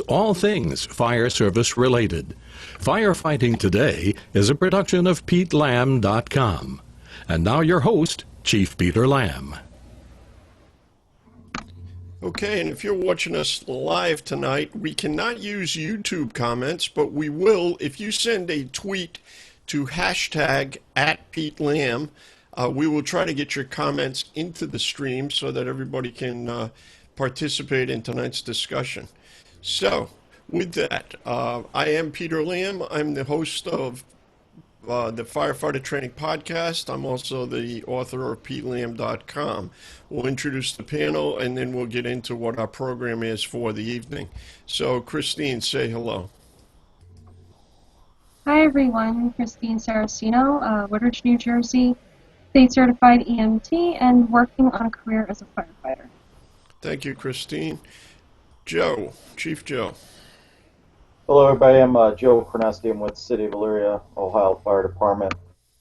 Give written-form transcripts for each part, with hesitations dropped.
All things fire service related. Firefighting Today is a production of PeteLamb.com. And now your host, Chief Peter Lamb. Okay, and if you're watching us live tonight, we cannot use YouTube comments, but we will if you send a tweet to hashtag @PeteLamb. We will try to get your comments into the stream so that everybody can participate in tonight's discussion. So, with that, I am Peter Lamb. I'm the host of the Firefighter Training Podcast. I'm also the author of PeteLamb.com. We'll introduce the panel, and then we'll get into what our program is for the evening. So, Christine, say hello. Hi, everyone. Christine Saracino, Woodridge, New Jersey, state-certified EMT, and working on a career as a firefighter. Thank you, Christine. Joe, Chief Joe. Hello, everybody. I'm Joe Pronesti. I'm with the City of Elyria, Ohio Fire Department,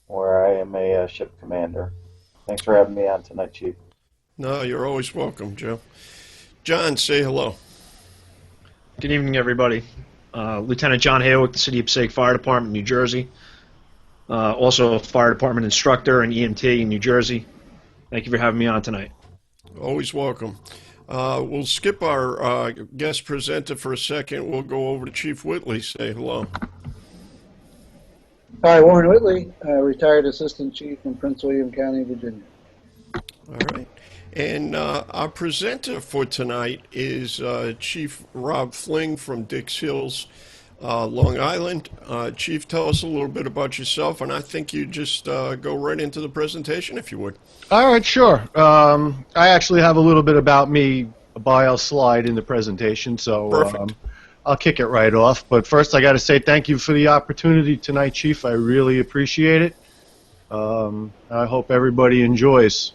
where I am a ship commander. Thanks for having me on tonight, Chief. No, you're always welcome, Joe. John, say hello. Good evening, everybody. Lieutenant John Hale with the City of Passaic Fire Department, New Jersey. Also a fire department instructor and EMT in New Jersey. Thank you for having me on tonight. Always welcome. We'll skip our guest presenter for a second. We'll go over to Chief Whitley. Say hello. Hi, Warren Whitley, retired Assistant Chief in Prince William County, Virginia. All right. And our presenter for tonight is Chief Rob Fling from Dix Hills, Long Island. Chief, tell us a little bit about yourself, and I think you just go right into the presentation, if you would. All right, sure. I actually have a little bit about me, a bio slide in the presentation, so I'll kick it right off. But first, I got to say thank you for the opportunity tonight, Chief. I really appreciate it. I hope everybody enjoys.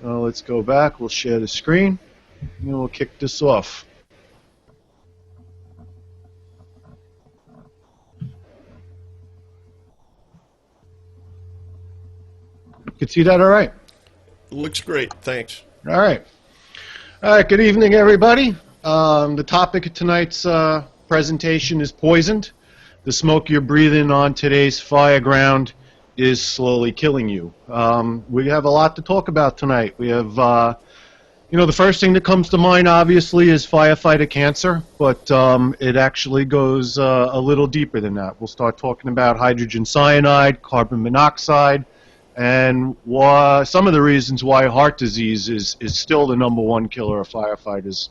Let's go back. We'll share the screen, and we'll kick this off. You can see that all right? Looks great. Thanks. All right. All right, good evening, everybody. The topic of tonight's presentation is poisoned. The smoke you're breathing on today's fireground is slowly killing you. We have a lot to talk about tonight. We have, the first thing that comes to mind, obviously, is firefighter cancer, but it actually goes a little deeper than that. We'll start talking about hydrogen cyanide, carbon monoxide, and some of the reasons why heart disease is still the #1 killer of firefighters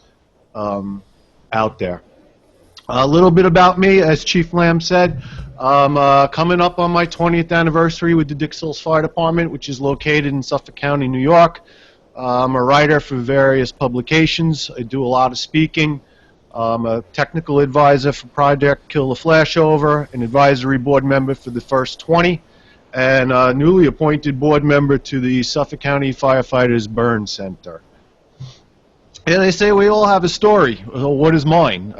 out there. A little bit about me, as Chief Lamb said. I'm coming up on my 20th anniversary with the Dix Hills Fire Department, which is located in Suffolk County, New York. I'm a writer for various publications. I do a lot of speaking. I'm a technical advisor for Project Kill the Flashover, an advisory board member for the First 20, and a newly appointed board member to the Suffolk County Firefighters Burn Center. And they say we all have a story. Well, what is mine?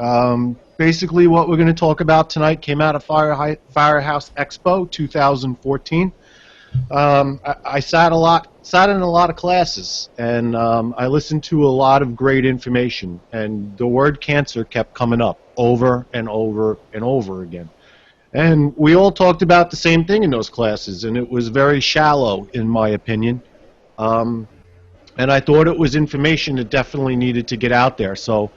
Basically, what we're going to talk about tonight came out of Firehouse Expo 2014. I sat in a lot of classes, and I listened to a lot of great information, and the word cancer kept coming up over and over and over again. And we all talked about the same thing in those classes, and it was very shallow, in my opinion. And I thought it was information that definitely needed to get out there. So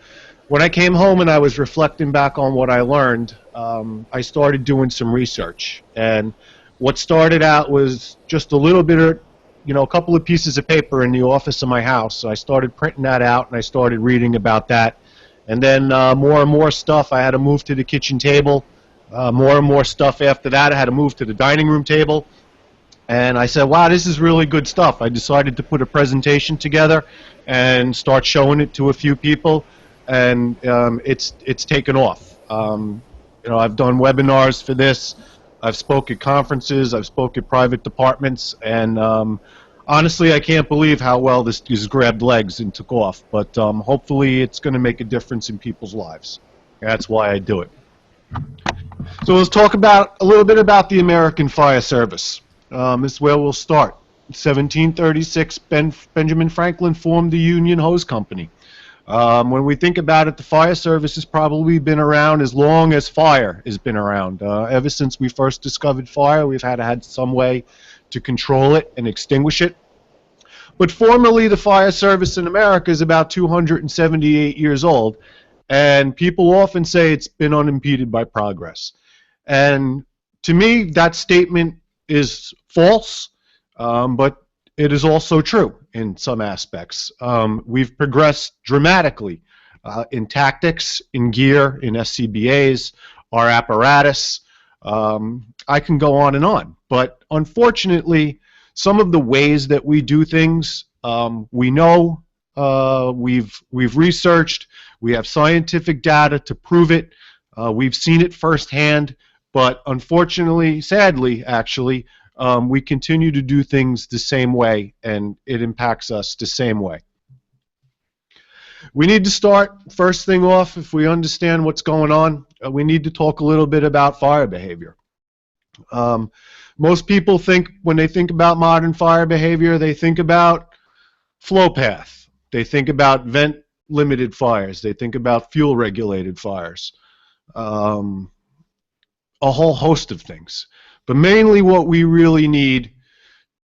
when I came home and I was reflecting back on what I learned, I started doing some research. And what started out was just a little bit of, a couple of pieces of paper in the office of my house. So I started printing that out, and I started reading about that. And then more and more stuff. I had to move to the kitchen table. More and more stuff after that. I had to move to the dining room table. And I said, wow, this is really good stuff. I decided to put a presentation together and start showing it to a few people. And it's taken off. I've done webinars for this. I've spoke at conferences. I've spoke at private departments. And honestly, I can't believe how well this grabbed legs and took off. But hopefully it's going to make a difference in people's lives. That's why I do it. So let's talk a little bit about the American Fire Service. This is where we'll start. 1736, Benjamin Franklin formed the Union Hose Company. When we think about it, the fire service has probably been around as long as fire has been around. Ever since we first discovered fire, we've had some way to control it and extinguish it. But formally, the fire service in America is about 278 years old, and people often say it's been unimpeded by progress. And to me, that statement is false, but it is also true in some aspects. We've progressed dramatically in tactics, in gear, in SCBAs, our apparatus. I can go on and on. But unfortunately, some of the ways that we do things, we know, we've researched, we have scientific data to prove it, we've seen it firsthand, but unfortunately, sadly, actually, we continue to do things the same way, and it impacts us the same way. We need to start, first thing off, if we understand what's going on, we need to talk a little bit about fire behavior. Most people think, when they think about modern fire behavior, they think about flow path. They think about vent-limited fires. They think about fuel-regulated fires. A whole host of things. But mainly what we really need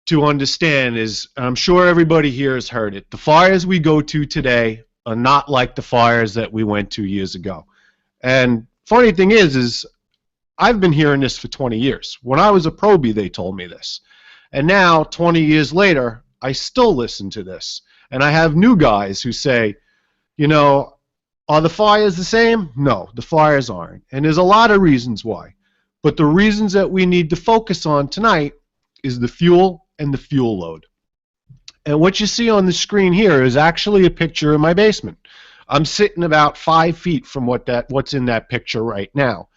to understand is, and I'm sure everybody here has heard it, the fires we go to today are not like the fires that we went to years ago. And funny thing is I've been hearing this for 20 years. When I was a probie, they told me this. And now, 20 years later, I still listen to this. And I have new guys who say, you know, are the fires the same? No, the fires aren't. And there's a lot of reasons why. But the reasons that we need to focus on tonight is the fuel and the fuel load. And what you see on the screen here is actually a picture of my basement. I'm sitting about 5 feet from what's in that picture right now.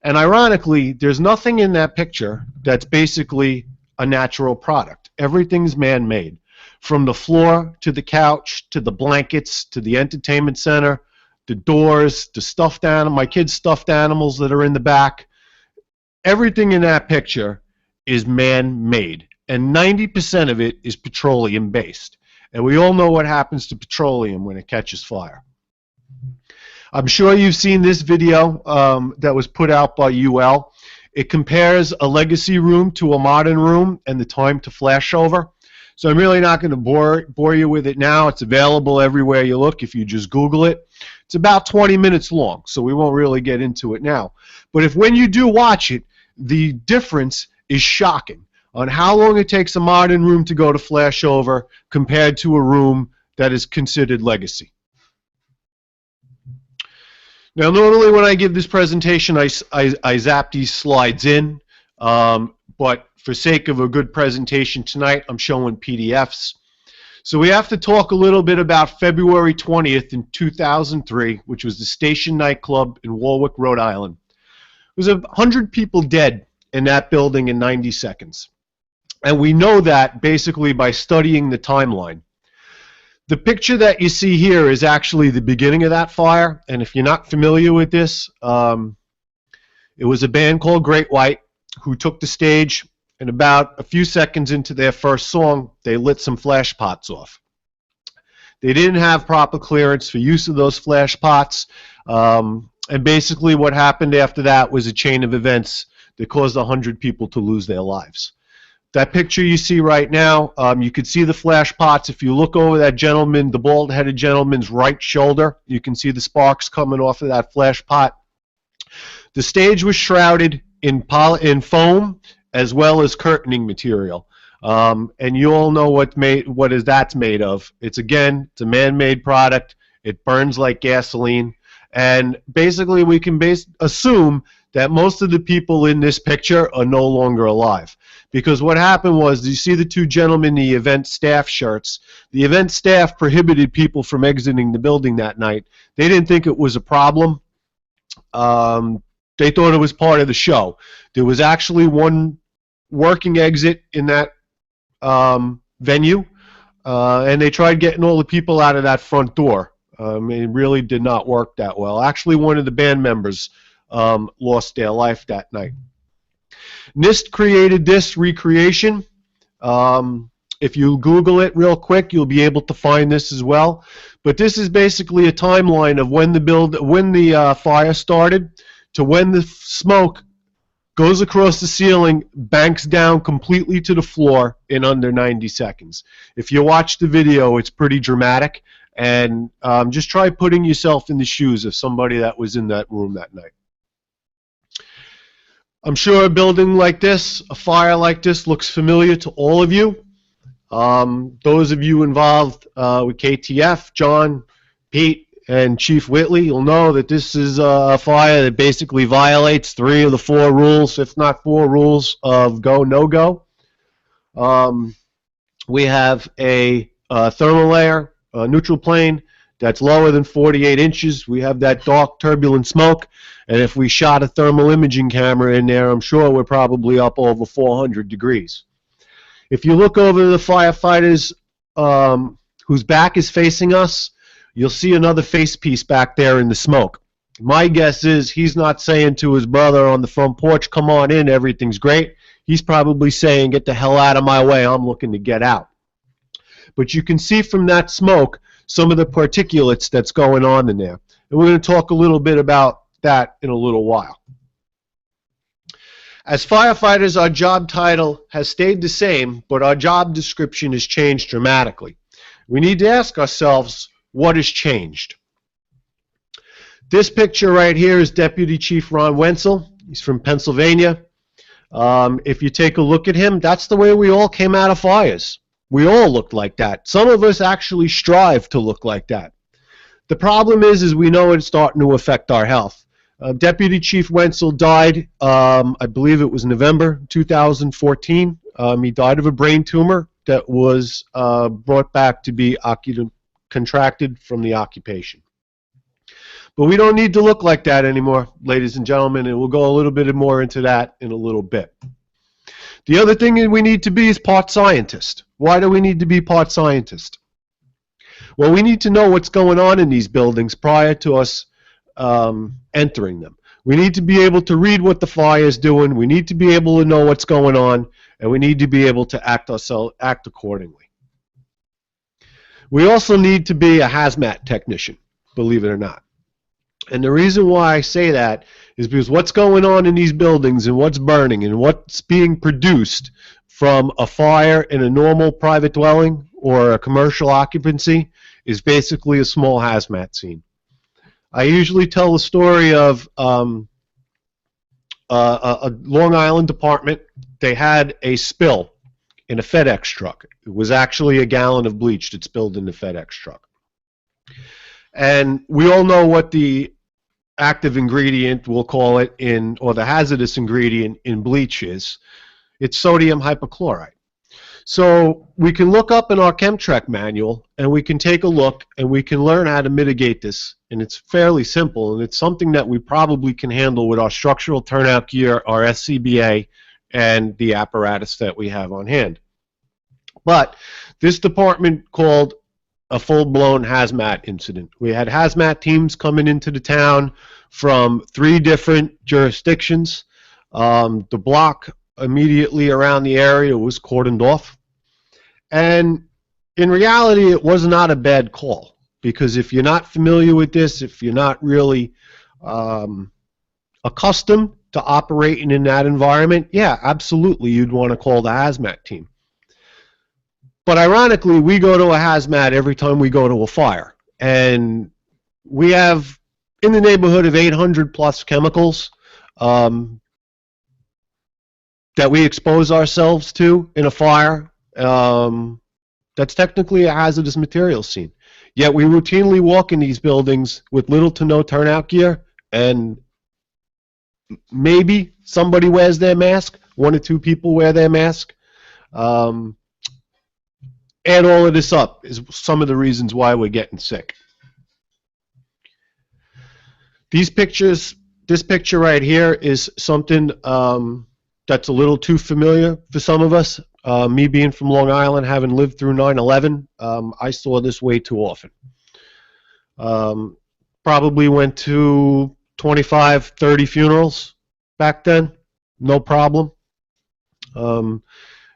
And ironically, there's nothing in that picture that's basically a natural product. Everything's man-made. From the floor to the couch to the blankets to the entertainment center, the doors, the stuffed animal, my kids' stuffed animals that are in the back. Everything in that picture is man-made. And 90% of it is petroleum-based. And we all know what happens to petroleum when it catches fire. I'm sure you've seen this video that was put out by UL. It compares a legacy room to a modern room and the time to flashover. So I'm really not going to bore you with it now. It's available everywhere you look if you just Google it. It's about 20 minutes long, so we won't really get into it now. But if when you do watch it, the difference is shocking on how long it takes a modern room to go to flashover compared to a room that is considered legacy. Now, normally when I give this presentation, I zap these slides in, but for sake of a good presentation tonight, I'm showing PDFs. So we have to talk a little bit about February 20th in 2003, which was the Station nightclub in Warwick, Rhode Island. There was 100 people dead in that building in 90 seconds. And we know that basically by studying the timeline. The picture that you see here is actually the beginning of that fire, and if you're not familiar with this, it was a band called Great White who took the stage, and about a few seconds into their first song, they lit some flash pots off. They didn't have proper clearance for use of those flash pots, and basically what happened after that was a chain of events that caused 100 people to lose their lives. That picture you see right now, you can see the flash pots. If you look over that gentleman, the bald-headed gentleman's right shoulder, you can see the sparks coming off of that flash pot. The stage was shrouded in foam as well as curtaining material. And you all know that's made of. It's a man-made product. It burns like gasoline. And basically we can assume that most of the people in this picture are no longer alive. Because what happened was, you see the two gentlemen in the event staff shirts. The event staff prohibited people from exiting the building that night. They didn't think it was a problem. They thought it was part of the show. There was actually one working exit in that venue, and they tried getting all the people out of that front door. It really did not work that well. Actually, one of the band members lost their life that night. NIST created this recreation. If you Google it real quick, you'll be able to find this as well. But this is basically a timeline of when the fire started to when the smoke goes across the ceiling, banks down completely to the floor in under 90 seconds. If you watch the video, it's pretty dramatic. And just try putting yourself in the shoes of somebody that was in that room that night. I'm sure a building like this, a fire like this, looks familiar to all of you. Those of you involved with KTF, John, Pete, and Chief Whitley, you'll know that this is a fire that basically violates 3 of the 4 rules, if not 4 rules of go, no-go. We have a thermal layer, a neutral plane, that's lower than 48 inches. We have that dark, turbulent smoke. And if we shot a thermal imaging camera in there, I'm sure we're probably up over 400 degrees. If you look over to the firefighters whose back is facing us, you'll see another face piece back there in the smoke. My guess is he's not saying to his brother on the front porch, come on in, everything's great. He's probably saying, get the hell out of my way, I'm looking to get out. But you can see from that smoke some of the particulates that's going on in there. And we're going to talk a little bit about that in a little while. As firefighters, our job title has stayed the same, but our job description has changed dramatically. We need to ask ourselves, what has changed? This picture right here is Deputy Chief Ron Wenzel. He's from Pennsylvania. If you take a look at him, that's the way we all came out of fires. We all looked like that. Some of us actually strive to look like that. The problem is we know it's starting to affect our health. Deputy Chief Wenzel died, I believe it was November 2014. He died of a brain tumor that was brought back to be contracted from the occupation. But we don't need to look like that anymore, ladies and gentlemen, and we'll go a little bit more into that in a little bit. The other thing that we need to be is part scientist. Why do we need to be part scientist? Well, we need to know what's going on in these buildings prior to us entering them. We need to be able to read what the fire is doing. We need to be able to know what's going on, and we need to be able to act accordingly. We also need to be a hazmat technician, believe it or not. And the reason why I say that is because what's going on in these buildings and what's burning and what's being produced from a fire in a normal private dwelling or a commercial occupancy is basically a small hazmat scene. I usually tell the story of a Long Island department. They had a spill in a FedEx truck. It was actually a gallon of bleach that spilled in the FedEx truck. And we all know what the active ingredient, we'll call it, or the hazardous ingredient in bleach is. It's sodium hypochlorite. So we can look up in our Chemtrek manual and we can take a look and we can learn how to mitigate this. And it's fairly simple, and it's something that we probably can handle with our structural turnout gear, our SCBA, and the apparatus that we have on hand. But this department called a full-blown hazmat incident. We had hazmat teams coming into the town from 3 different jurisdictions. The block immediately around the area was cordoned off. And in reality, it was not a bad call, because if you're not familiar with this, if you're not really accustomed to operating in that environment, yeah, absolutely, you'd want to call the hazmat team. But ironically, we go to a hazmat every time we go to a fire. And we have in the neighborhood of 800 plus chemicals that we expose ourselves to in a fire. That's technically a hazardous materials scene. Yet we routinely walk in these buildings with little to no turnout gear, and maybe somebody wears their mask, 1 or 2 people wear their mask. Add all of this up is some of the reasons why we're getting sick. These pictures, this picture right here is something that's a little too familiar for some of us. Me being from Long Island, having lived through 9/11, I saw this way too often. Probably went to 25, 30 funerals back then, no problem. And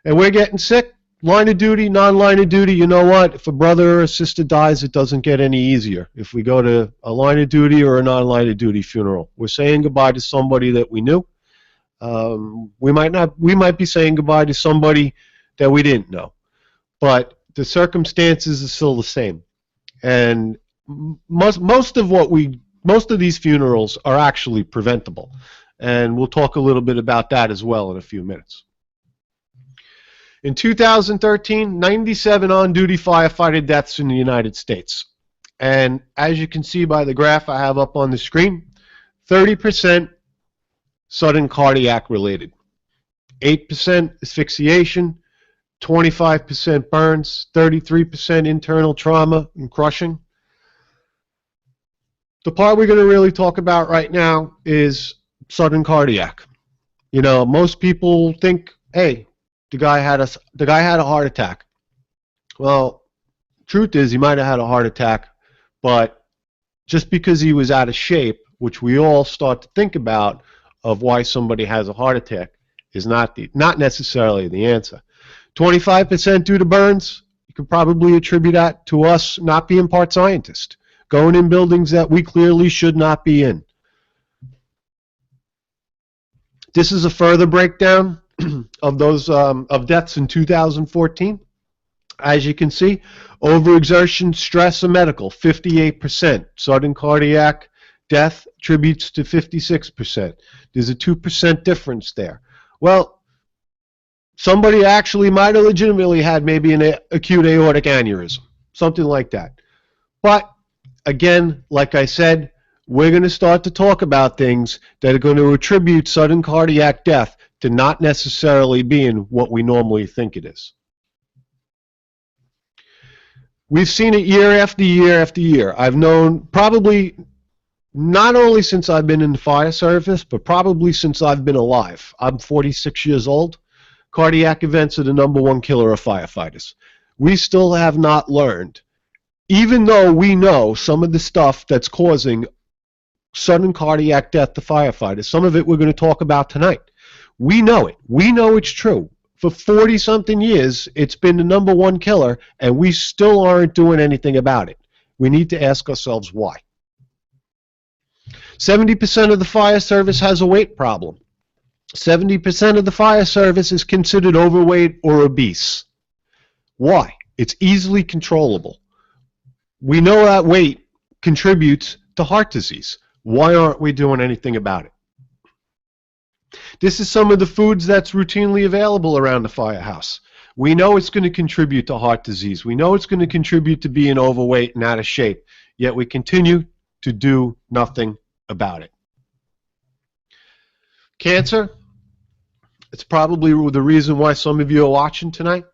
we're getting sick line of duty, non-line of duty, you know what? If a brother or a sister dies, it doesn't get any easier. If we go to a line of duty or a non-line of duty funeral, we're saying goodbye to somebody that we knew. We might be saying goodbye to somebody that we didn't know, but the circumstances are still the same. And most of these funerals are actually preventable, and we'll talk a little bit about that as well in a few minutes. In 2013, 97 on-duty firefighter deaths in the United States. And as you can see by the graph I have up on the screen, 30% sudden cardiac related, 8% asphyxiation, 25% burns, 33% internal trauma and crushing. The part we're going to really talk about right now is sudden cardiac. You know, most people think, hey, the guy had a heart attack. Well, truth is he might have had a heart attack, but just because he was out of shape, which we all start to think about of why somebody has a heart attack, is not necessarily the answer. 25% due to burns, you could probably attribute that to us not being part scientists, going in buildings that we clearly should not be in. This is a further breakdown of those of deaths in 2014. As you can see, overexertion, stress, and medical, 58%. Sudden cardiac death attributes to 56%. There's a 2% difference there. Well, somebody actually might have legitimately had maybe an acute aortic aneurysm, something like that. But again, like I said, we're going to start to talk about things that are going to attribute sudden cardiac death to not necessarily being what we normally think it is. We've seen it year after year after year. I've known probably not only since I've been in the fire service, but probably since I've been alive. I'm 46 years old. Cardiac events are the #1 killer of firefighters. We still have not learned, even though we know some of the stuff that's causing sudden cardiac death to firefighters. Some of it we're going to talk about tonight. We know it. We know it's true. For 40-something years, it's been the #1 killer, and we still aren't doing anything about it. We need to ask ourselves why. 70% of the fire service has a weight problem. 70% of the fire service is considered overweight or obese. Why? It's easily controllable. We know that weight contributes to heart disease. Why aren't we doing anything about it? This is some of the foods that's routinely available around the firehouse. We know it's going to contribute to heart disease. We know it's going to contribute to being overweight and out of shape, yet we continue to do nothing about it. Cancer, it's probably the reason why some of you are watching tonight.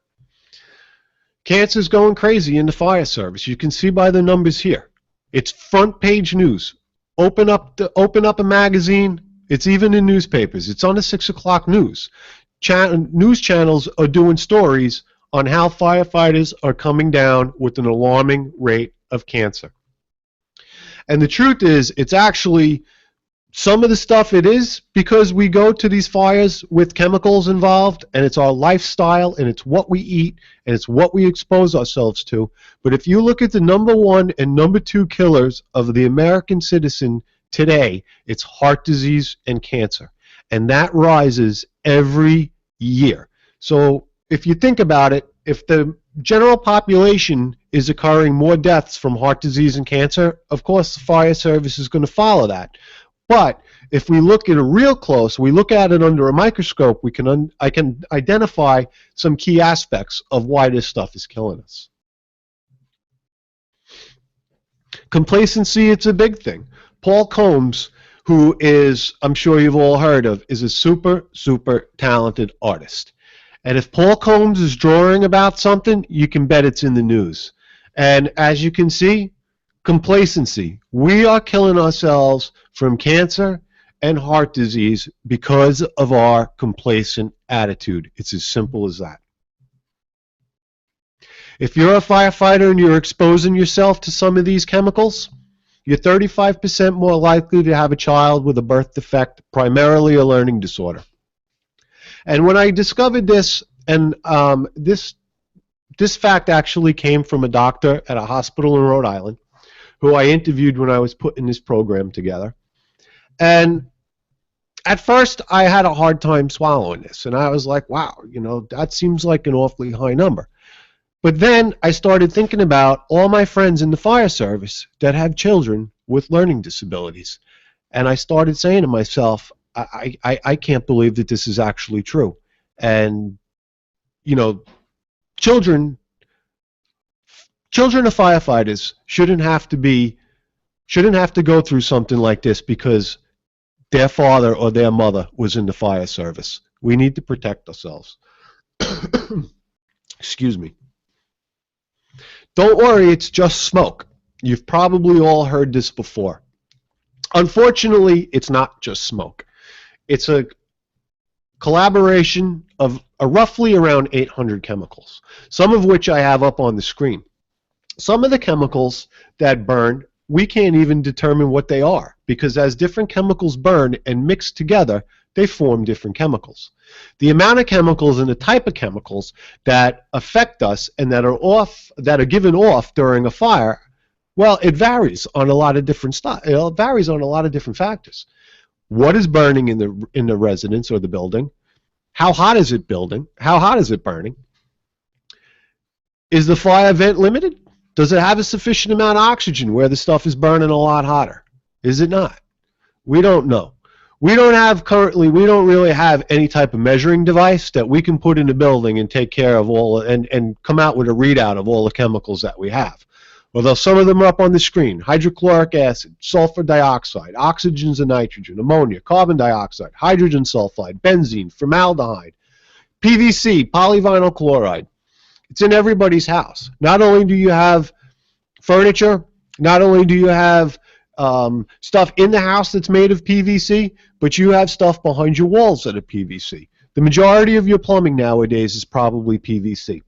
Cancer is going crazy in the fire service. You can see by the numbers here. It's front page news. Open up a magazine. It's even in newspapers. It's on the 6 o'clock news. News channels are doing stories on how firefighters are coming down with an alarming rate of cancer. And the truth is, it's actually some of the stuff it is because we go to these fires with chemicals involved, and it's our lifestyle, and it's what we eat, and it's what we expose ourselves to. But if you look at the #1 and #2 killers of the American citizen today, it's heart disease and cancer. And that rises every year. So if you think about it, if the general population is occurring more deaths from heart disease and cancer, of course the fire service is going to follow that. But if we look at it real close, we look at it under a microscope, I can identify some key aspects of why this stuff is killing us. Complacency, it's a big thing. Paul Combs, who is, I'm sure you've all heard of, is a super, super talented artist. And if Paul Combs is drawing about something, you can bet it's in the news. And as you can see, complacency. We are killing ourselves from cancer and heart disease because of our complacent attitude. It's as simple as that. If you're a firefighter and you're exposing yourself to some of these chemicals, you're 35% more likely to have a child with a birth defect, primarily a learning disorder. And when I discovered this, and this This fact actually came from a doctor at a hospital in Rhode Island who I interviewed when I was putting this program together. And at first, I had a hard time swallowing this, and I was like, wow, you know, that seems like an awfully high number. But then I started thinking about all my friends in the fire service that have children with learning disabilities. And I started saying to myself, I can't believe that this is actually true. And, you know, children of firefighters shouldn't have to go through something like this because their father or their mother was in the fire service. We need to protect ourselves. Excuse me. Don't worry, it's just smoke. You've probably all heard this before. Unfortunately, it's not just smoke. It's a collaboration of roughly around 800 chemicals, some of which I have up on the screen. Some of the chemicals that burn, we can't even determine what they are, because as different chemicals burn and mix together, they form different chemicals. The amount of chemicals and the type of chemicals that affect us and that are given off during a fire, well, it varies on a lot of different stuff. It varies on a lot of different factors. What is burning in the residence or the building? How hot is it building? How hot is it burning? Is the fire vent limited? Does it have a sufficient amount of oxygen where the stuff is burning a lot hotter? Is it not? We don't know. We don't really have any type of measuring device that we can put in the building and take care of all and come out with a readout of all the chemicals that we have. Although some of them are up on the screen: hydrochloric acid, sulfur dioxide, oxygens and nitrogen, ammonia, carbon dioxide, hydrogen sulfide, benzene, formaldehyde, PVC, polyvinyl chloride. It's in everybody's house. Not only do you have furniture, not only do you have stuff in the house that's made of PVC, but you have stuff behind your walls that are PVC. The majority of your plumbing nowadays is probably PVC.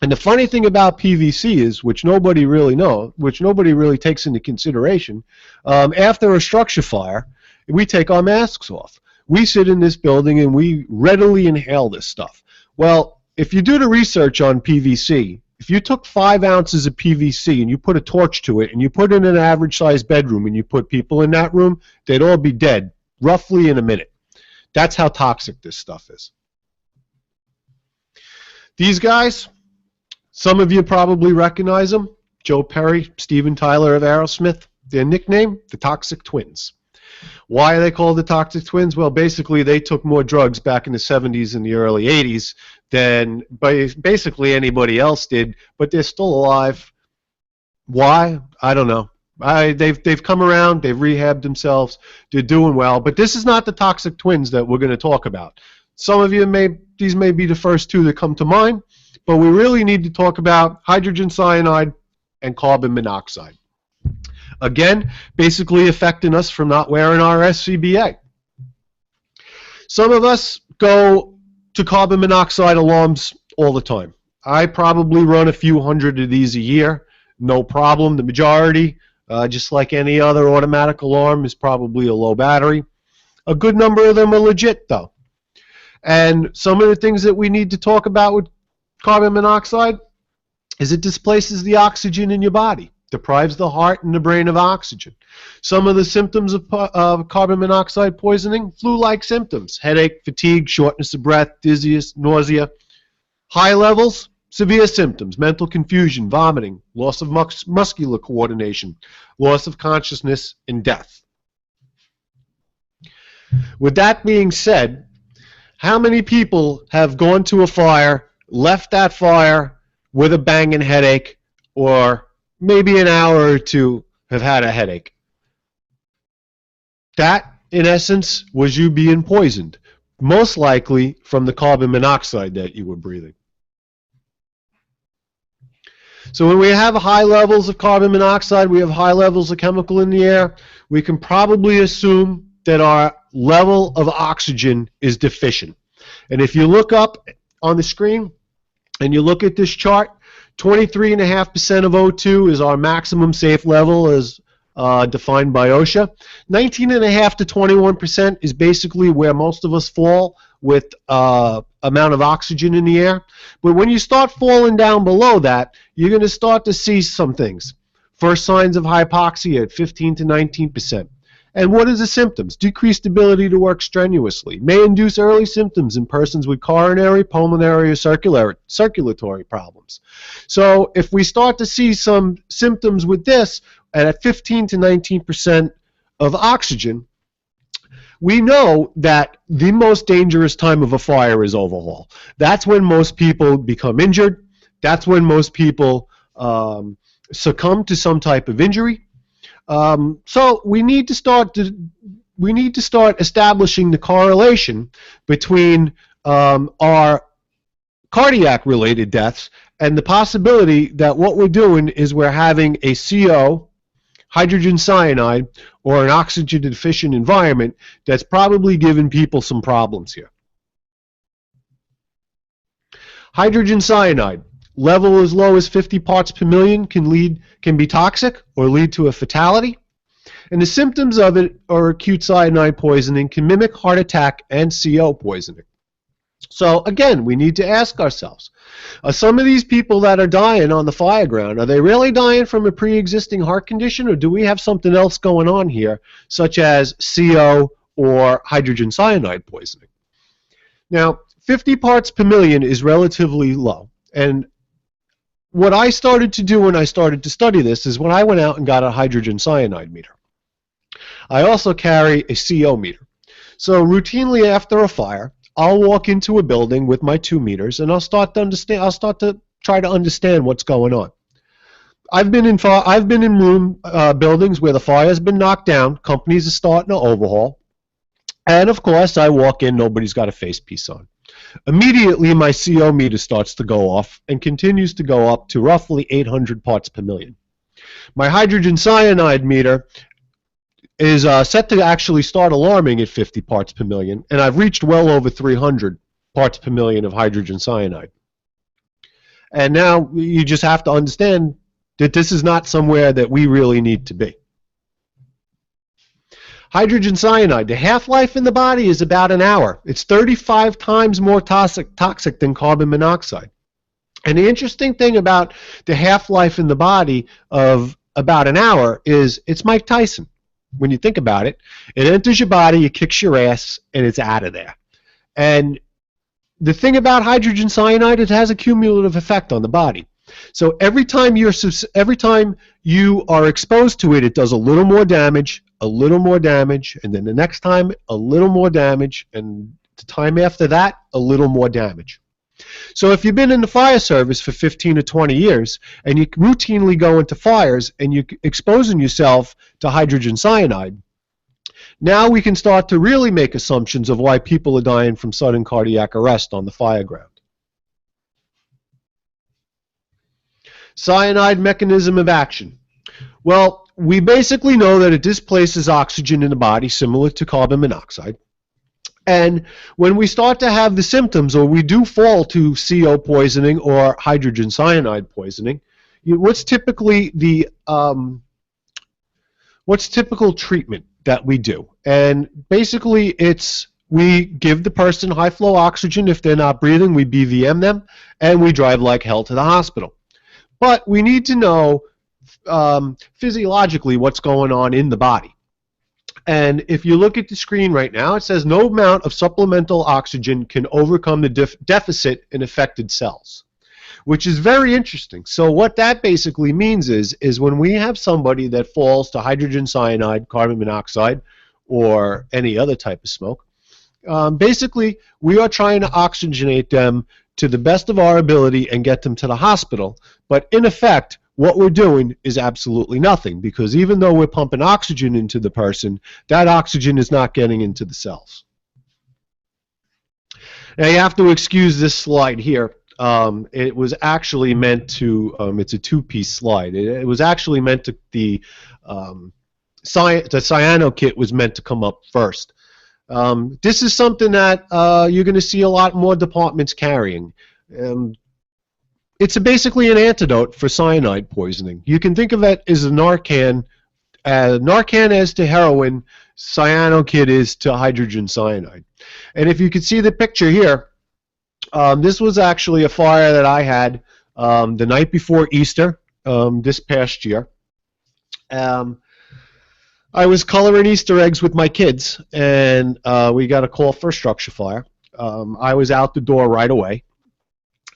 And the funny thing about PVC is, which nobody really takes into consideration, after a structure fire, we take our masks off. We sit in this building and we readily inhale this stuff. Well, if you do the research on PVC, if you took 5 ounces of PVC and you put a torch to it and you put it in an average-sized bedroom and you put people in that room, they'd all be dead, roughly in a minute. That's how toxic this stuff is. These guys, some of you probably recognize them. Joe Perry, Steven Tyler of Aerosmith. Their nickname, the Toxic Twins. Why are they called the Toxic Twins? Well, basically, they took more drugs back in the 70s and the early 80s than basically anybody else did, but they're still alive. Why? I don't know. They've come around, they've rehabbed themselves, they're doing well, but this is not the Toxic Twins that we're going to talk about. Some of you these may be the first two that come to mind, but we really need to talk about hydrogen cyanide and carbon monoxide. Again, basically affecting us from not wearing our SCBA. Some of us go to carbon monoxide alarms all the time. I probably run a few hundred of these a year, no problem. The majority, just like any other automatic alarm, is probably a low battery. A good number of them are legit, though. And some of the things that we need to talk about with carbon monoxide is it displaces the oxygen in your body, deprives the heart and the brain of oxygen. Some of the symptoms of carbon monoxide poisoning, flu-like symptoms: headache, fatigue, shortness of breath, dizziness, nausea. High levels, severe symptoms: mental confusion, vomiting, loss of muscular coordination, loss of consciousness, and death. With that being said, how many people have gone to a fire, left that fire with a banging headache, or maybe an hour or two have had a headache? That, in essence, was you being poisoned, most likely from the carbon monoxide that you were breathing. So when we have high levels of carbon monoxide, we have high levels of chemical in the air, we can probably assume that our level of oxygen is deficient. And if you look up on the screen and you look at this chart, 23.5% of O2 is our maximum safe level as defined by OSHA. 19.5 to 21% is basically where most of us fall with amount of oxygen in the air. But when you start falling down below that, you're going to start to see some things. First signs of hypoxia at 15 to 19%. And what are the symptoms? Decreased ability to work strenuously. May induce early symptoms in persons with coronary, pulmonary, or circulatory problems. So if we start to see some symptoms with this, and at 15 to 19% of oxygen, we know that the most dangerous time of a fire is overhaul. That's when most people become injured. That's when most people succumb to some type of injury. So we need to start establishing the correlation between our cardiac-related deaths and the possibility that what we're doing is we're having a CO, hydrogen cyanide, or an oxygen-deficient environment that's probably giving people some problems here. Hydrogen cyanide, level as low as 50 parts per million, can be toxic or lead to a fatality. And the symptoms of it are acute cyanide poisoning, can mimic heart attack and CO poisoning. So again, we need to ask ourselves, are some of these people that are dying on the fire ground, are they really dying from a pre-existing heart condition, or do we have something else going on here, such as CO or hydrogen cyanide poisoning? Now, 50 parts per million is relatively low. And what I started to do when I started to study this is when I went out and got a hydrogen cyanide meter. I also carry a CO meter. So routinely after a fire, I'll walk into a building with my 2 meters and I'll start to try to understand what's going on. I've been in buildings where the fire has been knocked down, companies are starting to overhaul, and of course I walk in, nobody's got a face piece on. Immediately my CO meter starts to go off and continues to go up to roughly 800 parts per million. My hydrogen cyanide meter is set to actually start alarming at 50 parts per million, and I've reached well over 300 parts per million of hydrogen cyanide. And now you just have to understand that this is not somewhere that we really need to be. Hydrogen cyanide, the half-life in the body is about an hour. It's 35 times more toxic than carbon monoxide. And the interesting thing about the half-life in the body of about an hour is it's Mike Tyson. When you think about it, it enters your body, it kicks your ass, and it's out of there. And the thing about hydrogen cyanide, it has a cumulative effect on the body. So every time you are exposed to it, it does a little more damage, and then the next time, a little more damage, and the time after that, a little more damage. So if you've been in the fire service for 15 or 20 years and you routinely go into fires and you're exposing yourself to hydrogen cyanide, now we can start to really make assumptions of why people are dying from sudden cardiac arrest on the fire ground. Cyanide mechanism of action. Well, we basically know that it displaces oxygen in the body similar to carbon monoxide. And when we start to have the symptoms, or we do fall to CO poisoning or hydrogen cyanide poisoning, what's typical treatment that we do? And basically we give the person high flow oxygen. If they're not breathing, we BVM them, and we drive like hell to the hospital. But we need to know physiologically what's going on in the body. And if you look at the screen right now, it says no amount of supplemental oxygen can overcome the deficit in affected cells, which is very interesting. So what that basically means is when we have somebody that falls to hydrogen cyanide, carbon monoxide, or any other type of smoke, basically we are trying to oxygenate them to the best of our ability and get them to the hospital. But in effect, what we're doing is absolutely nothing, because even though we're pumping oxygen into the person, that oxygen is not getting into the cells. Now you have to excuse this slide here. It was actually meant to, it's a two-piece slide. It was actually meant to, the cyano kit was meant to come up first. This is something that you're going to see a lot more departments carrying. It's basically an antidote for cyanide poisoning. You can think of it as a Narcan. Narcan is to heroin, cyano kit is to hydrogen cyanide. And if you can see the picture here, this was actually a fire that I had the night before Easter this past year. I was coloring Easter eggs with my kids, and we got a call for a structure fire. I was out the door right away.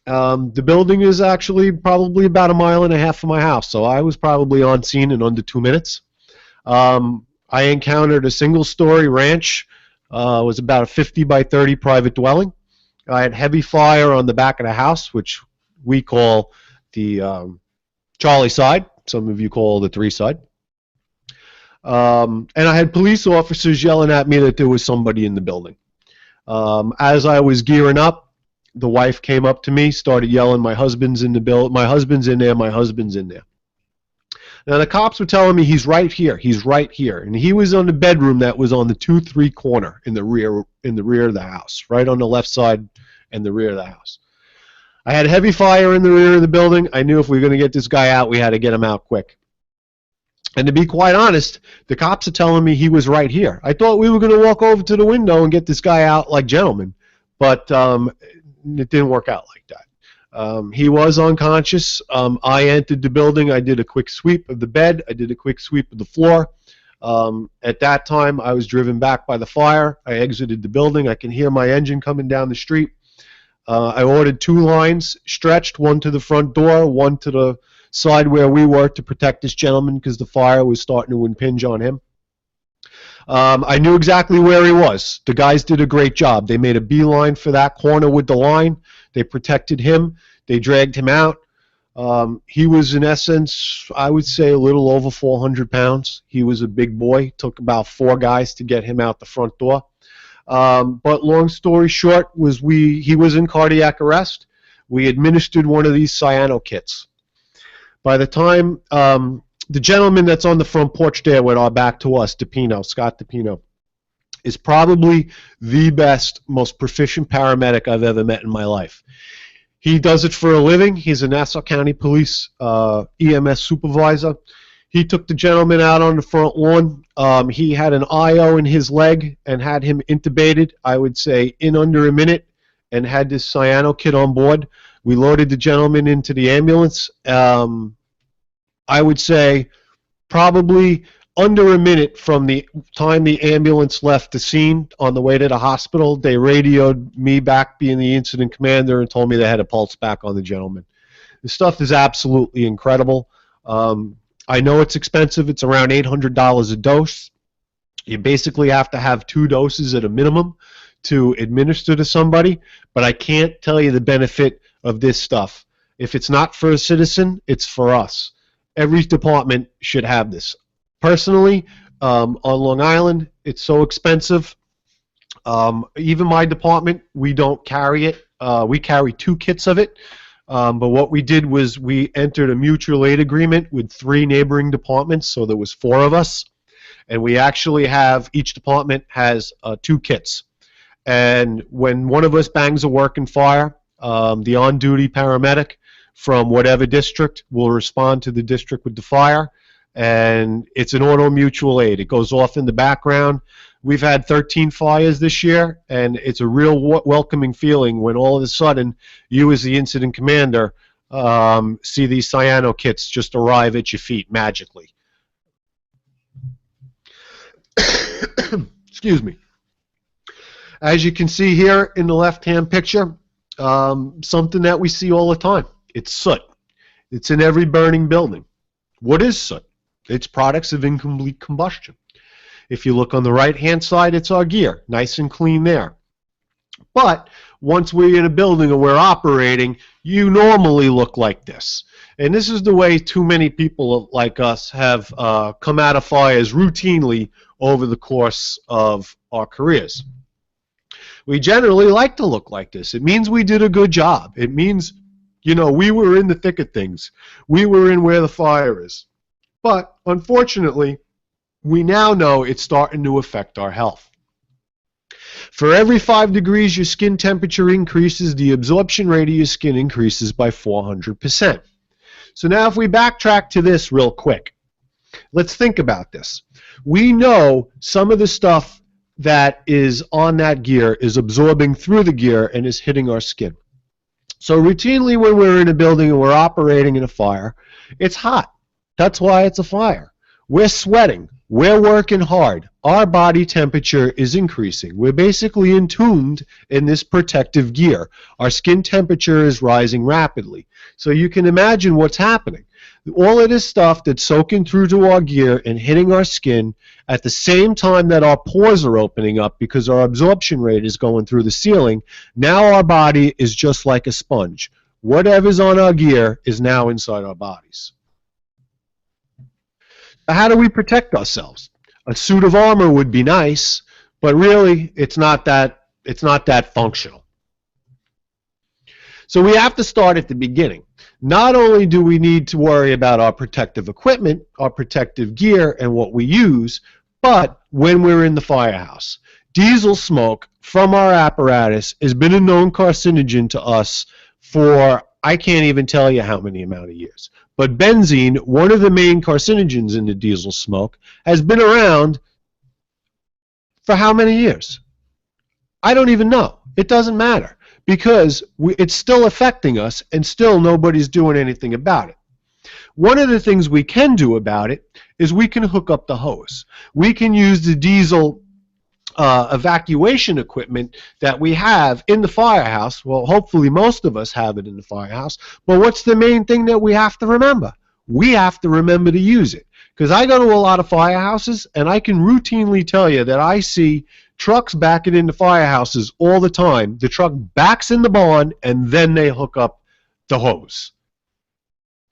The building is actually probably about 1.5 miles from my house, so I was probably on scene in under 2 minutes. I encountered a single-story ranch. It was about a 50 by 30 private dwelling. I had heavy fire on the back of the house, which we call the Charlie side. Some of you call the 3 side. And I had police officers yelling at me that there was somebody in the building. As I was gearing up, the wife came up to me, started yelling, "My husband's in the building. My husband's in there. My husband's in there." Now the cops were telling me he's right here. He's right here, and he was on the bedroom that was on the 2-3 corner in the rear of the house, right on the left side and the rear of the house. I had heavy fire in the rear of the building. I knew if we were going to get this guy out, we had to get him out quick. And to be quite honest, the cops are telling me he was right here. I thought we were going to walk over to the window and get this guy out like gentlemen, but it didn't work out like that. He was unconscious. I entered the building. I did a quick sweep of the bed. I did a quick sweep of the floor. At that time, I was driven back by the fire. I exited the building. I can hear my engine coming down the street. I ordered 2 lines stretched, one to the front door, one to the side where we were to protect this gentleman because the fire was starting to impinge on him. I knew exactly where he was. The guys did a great job. They made a beeline for that corner with the line. They protected him. They dragged him out. He was, in essence, I would say a little over 400 pounds. He was a big boy. It took about 4 guys to get him out the front door. But long story short, he was in cardiac arrest. We administered one of these cyano kits. By the time the gentleman that's on the front porch there with our back to us, Scott DePino, is probably the best, most proficient paramedic I've ever met in my life. He does it for a living. He's a Nassau County Police EMS supervisor. He took the gentleman out on the front lawn. He had an IO in his leg and had him intubated, I would say, in under a minute, and had this cyano kit on board. We loaded the gentleman into the ambulance. I would say probably under a minute from the time the ambulance left the scene on the way to the hospital, they radioed me back, being the incident commander, and told me they had a pulse back on the gentleman. This stuff is absolutely incredible. I know it's expensive. It's around $800 a dose. You basically have to have 2 doses at a minimum to administer to somebody, but I can't tell you the benefit of this stuff. If it's not for a citizen, it's for us. Every department should have this. Personally, on Long Island, it's so expensive. Even my department, we don't carry it. We carry 2 kits of it. But what we did was we entered a mutual aid agreement with 3 neighboring departments, so there was 4 of us. And we actually have, each department has 2 kits. And when one of us bangs a working fire, the on-duty paramedic from whatever district will respond to the district with the fire, and it's an auto mutual aid. It goes off in the background. We've had 13 fires this year, and it's a real welcoming feeling when all of a sudden you, as the incident commander, see these cyano kits just arrive at your feet magically. Excuse me. As you can see here in the left-hand picture, something that we see all the time. It's soot. It's in every burning building. What is soot? It's products of incomplete combustion. If you look on the right-hand side, it's our gear. Nice and clean there. But once we're in a building and we're operating, you normally look like this. And this is the way too many people like us have come out of fires routinely over the course of our careers. We generally like to look like this. It means we did a good job. It means, you know, we were in the thick of things. We were in where the fire is. But unfortunately, we now know it's starting to affect our health. For every 5 degrees your skin temperature increases, the absorption rate of your skin increases by 400%. So now if we backtrack to this real quick, let's think about this. We know some of the stuff that is on that gear is absorbing through the gear and is hitting our skin. So routinely when we're in a building and we're operating in a fire, it's hot. That's why it's a fire. We're sweating. We're working hard. Our body temperature is increasing. We're basically entombed in this protective gear. Our skin temperature is rising rapidly. So you can imagine what's happening. All of this stuff that's soaking through to our gear and hitting our skin at the same time that our pores are opening up because our absorption rate is going through the ceiling. Now our body is just like a sponge. Whatever's on our gear is now inside our bodies. How do we protect ourselves? A suit of armor would be nice, but really it's not that functional. So we have to start at the beginning. Not only do we need to worry about our protective equipment, our protective gear, and what we use, but when we're in the firehouse. Diesel smoke from our apparatus has been a known carcinogen to us for I can't even tell you how many amount of years. But benzene, one of the main carcinogens in the diesel smoke, has been around for how many years? I don't even know. It doesn't matter because it's still affecting us and still nobody's doing anything about it. One of the things we can do about it is we can hook up the hose. We can use the diesel evacuation equipment that we have in the firehouse. Well, hopefully most of us have it in the firehouse. But what's the main thing that we have to remember? We have to remember to use it. Because I go to a lot of firehouses, and I can routinely tell you that I see trucks backing into firehouses all the time. The truck backs in the barn, and then they hook up the hose.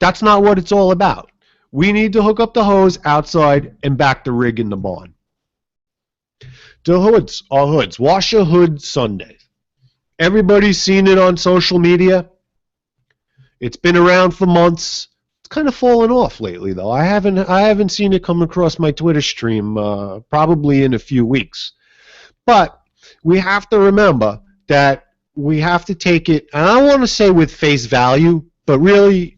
That's not what it's all about. We need to hook up the hose outside and back the rig in the barn. The hoods are hoods. Wash your hood Sundays. Everybody's seen it on social media. It's been around for months. It's kind of fallen off lately, though. I haven't seen it come across my Twitter stream probably in a few weeks. But we have to remember that we have to take it, and I want to say with face value, but really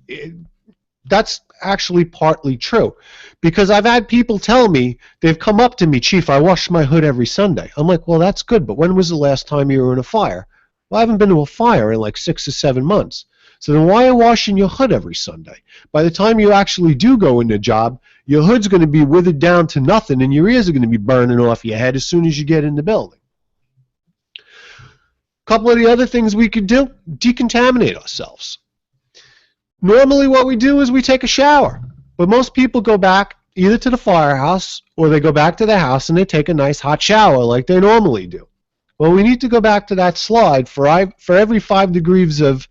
that's actually partly true. Because I've had people tell me, they've come up to me, Chief, I wash my hood every Sunday. I'm like, well, that's good, but when was the last time you were in a fire? Well, I haven't been to a fire in like 6 or 7 months. So then why are you washing your hood every Sunday? By the time you actually do go in the job, your hood's going to be withered down to nothing and your ears are going to be burning off your head as soon as you get in the building. A couple of the other things we could do, decontaminate ourselves. Normally what we do is we take a shower, but most people go back either to the firehouse or they go back to their house and they take a nice hot shower like they normally do. Well, we need to go back to that slide. For every 5 degrees of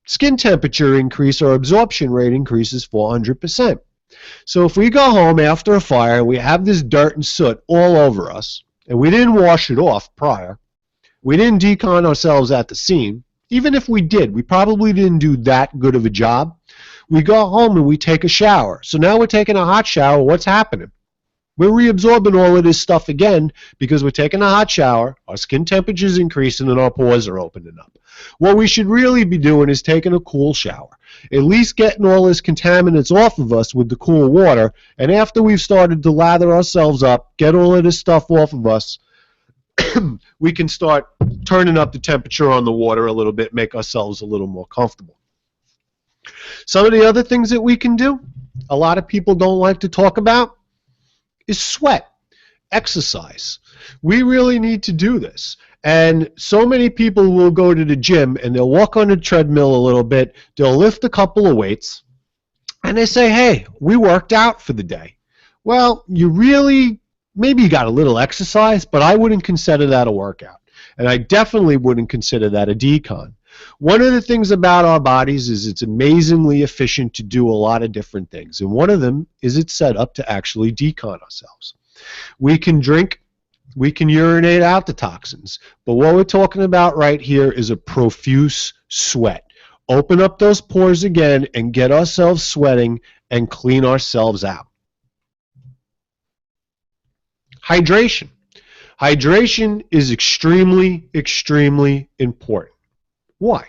skin temperature increase, our absorption rate increases 400%. So if we go home after a fire and we have this dirt and soot all over us, and we didn't wash it off prior, we didn't decon ourselves at the scene, even if we did, we probably didn't do that good of a job. We go home and we take a shower. So now we're taking a hot shower. What's happening? We're reabsorbing all of this stuff again because we're taking a hot shower, our skin temperature is increasing, and our pores are opening up. What we should really be doing is taking a cool shower. At least getting all this contaminants off of us with the cool water, and after we've started to lather ourselves up, get all of this stuff off of us, we can start turning up the temperature on the water a little bit, make ourselves a little more comfortable. Some of the other things that we can do, a lot of people don't like to talk about, is sweat, exercise. We really need to do this. And so many people will go to the gym and they'll walk on the treadmill a little bit, they'll lift a couple of weights, and they say, hey, we worked out for the day. Well, maybe you got a little exercise, but I wouldn't consider that a workout. And I definitely wouldn't consider that a decon. One of the things about our bodies is it's amazingly efficient to do a lot of different things. And one of them is it's set up to actually decon ourselves. We can drink, we can urinate out the toxins. But what we're talking about right here is a profuse sweat. Open up those pores again and get ourselves sweating and clean ourselves out. Hydration. Hydration is extremely, extremely important. Why?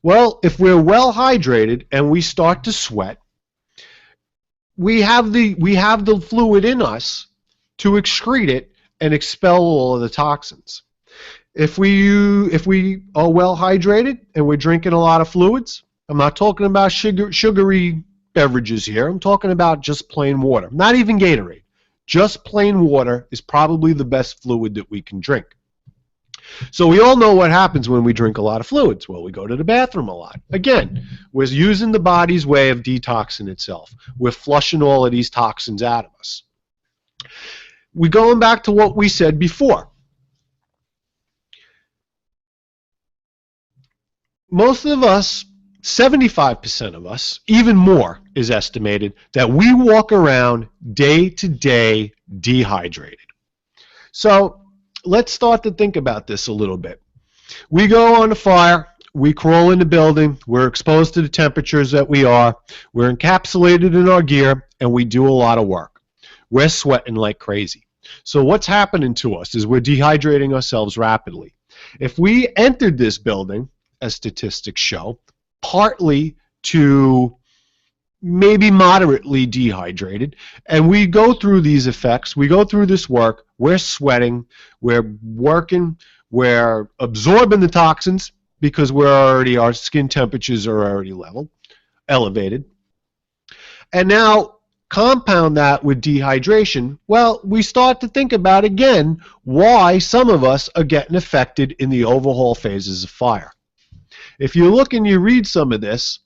Well, if we're well hydrated and we start to sweat, we have the fluid in us to excrete it and expel all of the toxins. If we are well hydrated and we're drinking a lot of fluids, I'm not talking about sugary beverages here. I'm talking about just plain water. Not even Gatorade. Just plain water is probably the best fluid that we can drink. So we all know what happens when we drink a lot of fluids. Well, we go to the bathroom a lot. Again, we're using the body's way of detoxing itself. We're flushing all of these toxins out of us. We're going back to what we said before. Most of us, 75% of us, even more is estimated, that we walk around day to day dehydrated. So let's start to think about this a little bit. We go on a fire, we crawl in the building, we're exposed to the temperatures that we are, we're encapsulated in our gear, and we do a lot of work. We're sweating like crazy. So what's happening to us is we're dehydrating ourselves rapidly. If we entered this building, as statistics show, partly to maybe moderately dehydrated, and we go through these effects, we go through this work, we're sweating, we're working, we're absorbing the toxins because our skin temperatures are already elevated. And now compound that with dehydration, well, we start to think about again why some of us are getting affected in the overhaul phases of fire. If you look and you read some of this,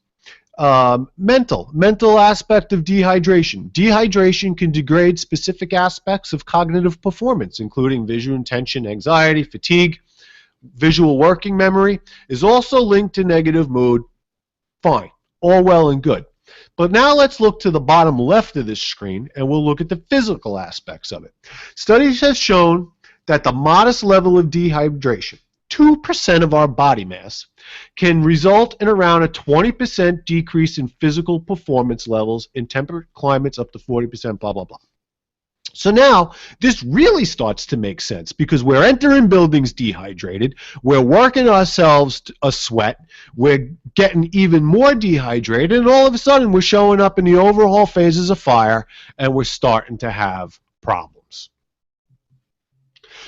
mental aspect of dehydration. Dehydration can degrade specific aspects of cognitive performance, including visual attention, anxiety, fatigue. Visual working memory is also linked to negative mood. Fine, all well and good. But now let's look to the bottom left of this screen and we'll look at the physical aspects of it. Studies have shown that the modest level of dehydration, 2% of our body mass, can result in around a 20% decrease in physical performance levels in temperate climates up to 40%, blah, blah, blah. So now this really starts to make sense because we're entering buildings dehydrated, we're working ourselves a sweat, we're getting even more dehydrated, and all of a sudden we're showing up in the overhaul phases of fire and we're starting to have problems.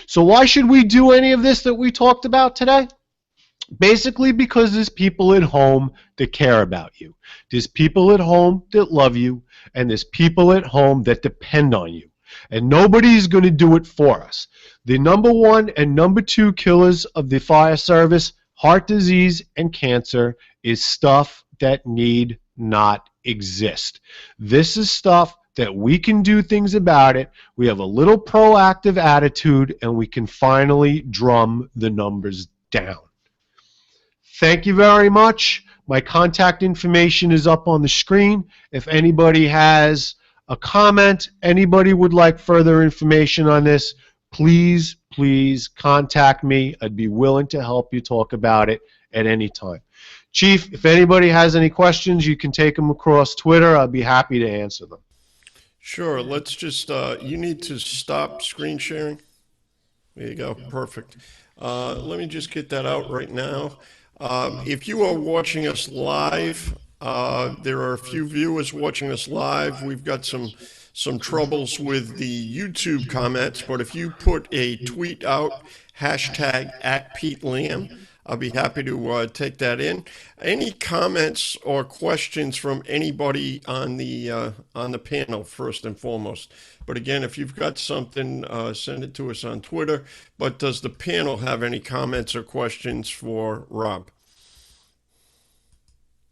So why should we do any of this that we talked about today? Basically because there's people at home that care about you. There's people at home that love you, and there's people at home that depend on you. And nobody's going to do it for us. The number 1 and number 2 killers of the fire service, heart disease and cancer, is stuff that need not exist. This is stuff that we can do things about it. We have a little proactive attitude, and we can finally drum the numbers down. Thank you very much. My contact information is up on the screen. If anybody has a comment, anybody would like further information on this, please contact me. I'd be willing to help you talk about it at any time. Chief, if anybody has any questions, you can take them across Twitter. I'll be happy to answer them. Sure. Let's just, you need to stop screen sharing. There you go. Perfect. Let me just get that out right now. If you are watching us live, there are a few viewers watching us live. We've got some troubles with the YouTube comments, but if you put a tweet out, hashtag @PeteLam, I'll be happy to take that in. Any comments or questions from anybody on the panel, first and foremost. But again, if you've got something, send it to us on Twitter. But does the panel have any comments or questions for Rob?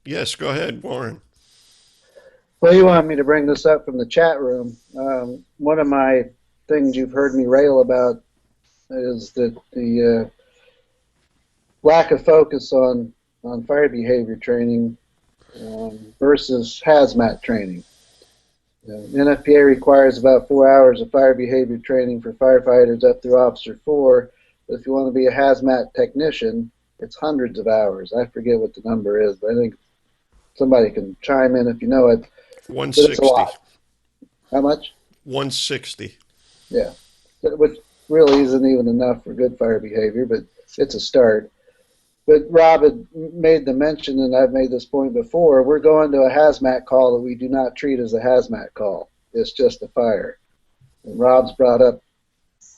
Yes, go ahead, Warren. Well, you want me to bring this up from the chat room. One of my things you've heard me rail about is that the lack of focus on fire behavior training versus hazmat training. NFPA requires about 4 hours of fire behavior training for firefighters up through Officer 4. But if you want to be a hazmat technician, it's hundreds of hours. I forget what the number is, but I think somebody can chime in if you know it. 160. It's a lot. How much? 160. Yeah, which really isn't even enough for good fire behavior, but it's a start. But Rob had made the mention, and I've made this point before, we're going to a hazmat call that we do not treat as a hazmat call. It's just a fire. And Rob's brought up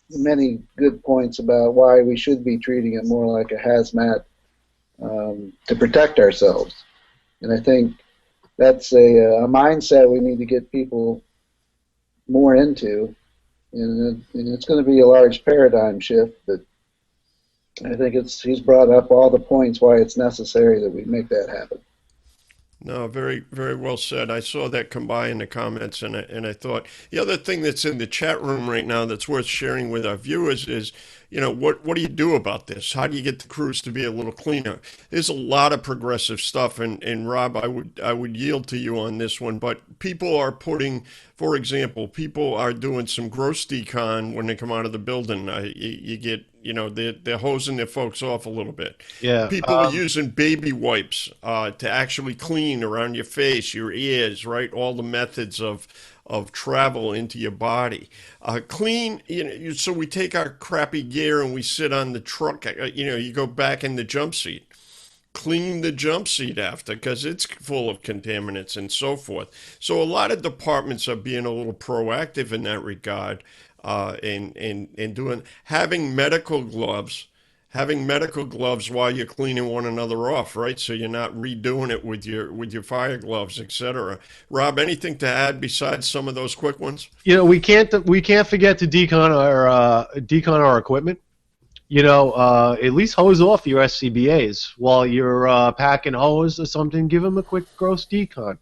many good points about why we should be treating it more like a hazmat to protect ourselves. And I think that's a mindset we need to get people more into. And it's going to be a large paradigm shift, but I think he's brought up all the points why it's necessary that we make that happen. No, very, very well said. I saw that come by in the comments, and I thought the other thing that's in the chat room right now that's worth sharing with our viewers is, what do you do about this? How do you get the crews to be a little cleaner? There's a lot of progressive stuff, and Rob, I would yield to you on this one, but people are putting, for example, people are doing some gross decon when they come out of the building. You get, they're hosing their folks off a little bit. Yeah. People are using baby wipes to actually clean around your face, your ears, right? All the methods of travel into your body. Clean, so we take our crappy gear and we sit on the truck. You go back in the jump seat. Clean the jump seat after, because it's full of contaminants and so forth. So a lot of departments are being a little proactive in that regard, and having medical gloves while you're cleaning one another off, right? So you're not redoing it with your fire gloves, etc. Rob, anything to add besides some of those quick ones? We can't forget to decon our equipment. At least hose off your SCBAs while you're packing hose or something. Give them a quick gross decon.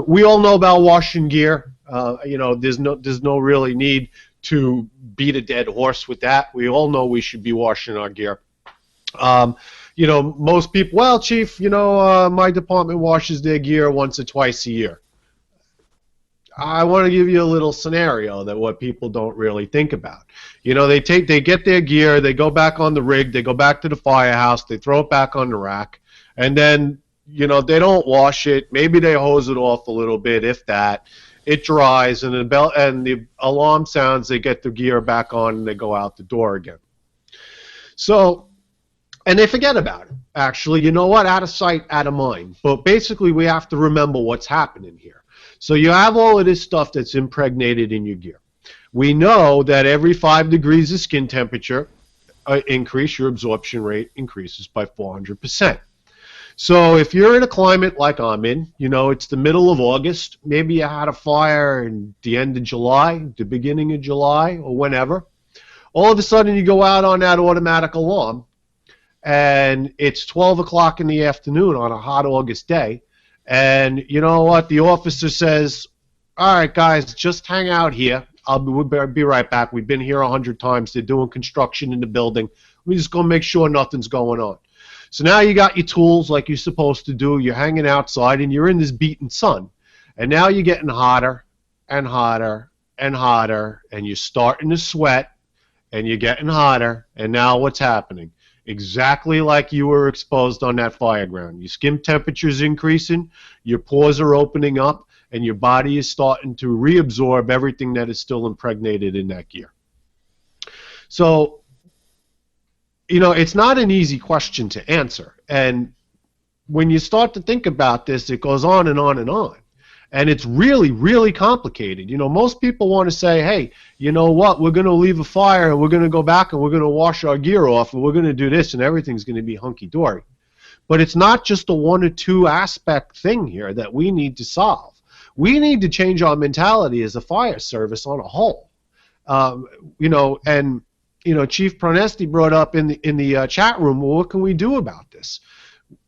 We all know about washing gear. There's no really need to beat a dead horse with that. We all know we should be washing our gear. Most people, well, Chief, my department washes their gear once or twice a year. I want to give you a little scenario that what people don't really think about. They get their gear, they go back on the rig, they go back to the firehouse, they throw it back on the rack, and then, they don't wash it. Maybe they hose it off a little bit, if that. It dries, and the alarm sounds, they get the gear back on, and they go out the door again. So, and they forget about it. Actually, you know what? Out of sight, out of mind. But basically, we have to remember what's happening here. So you have all of this stuff that's impregnated in your gear. We know that every 5 degrees of skin temperature increase, your absorption rate increases by 400%. So if you're in a climate like I'm in, it's the middle of August, maybe you had a fire in the end of July, the beginning of July, or whenever. All of a sudden you go out on that automatic alarm, and it's 12 o'clock in the afternoon on a hot August day, and you know what? The officer says, all right, guys, just hang out here. We'll be right back. We've been here 100 times. They're doing construction in the building. We're just going to make sure nothing's going on. So now you got your tools like you're supposed to do. You're hanging outside, and you're in this beating sun. And now you're getting hotter and hotter and hotter, and you're starting to sweat, and you're getting hotter. And now what's happening? Exactly like you were exposed on that fire ground. Your skin temperature is increasing, your pores are opening up, and your body is starting to reabsorb everything that is still impregnated in that gear. So, it's not an easy question to answer. And when you start to think about this, it goes on and on and on. And it's really, really complicated. Most people want to say, hey, you know what, we're going to leave a fire and we're going to go back and we're going to wash our gear off and we're going to do this and everything's going to be hunky-dory. But it's not just a 1 or 2 aspect thing here that we need to solve. We need to change our mentality as a fire service on a whole. Chief Pronesti brought up in the chat room, well, what can we do about this?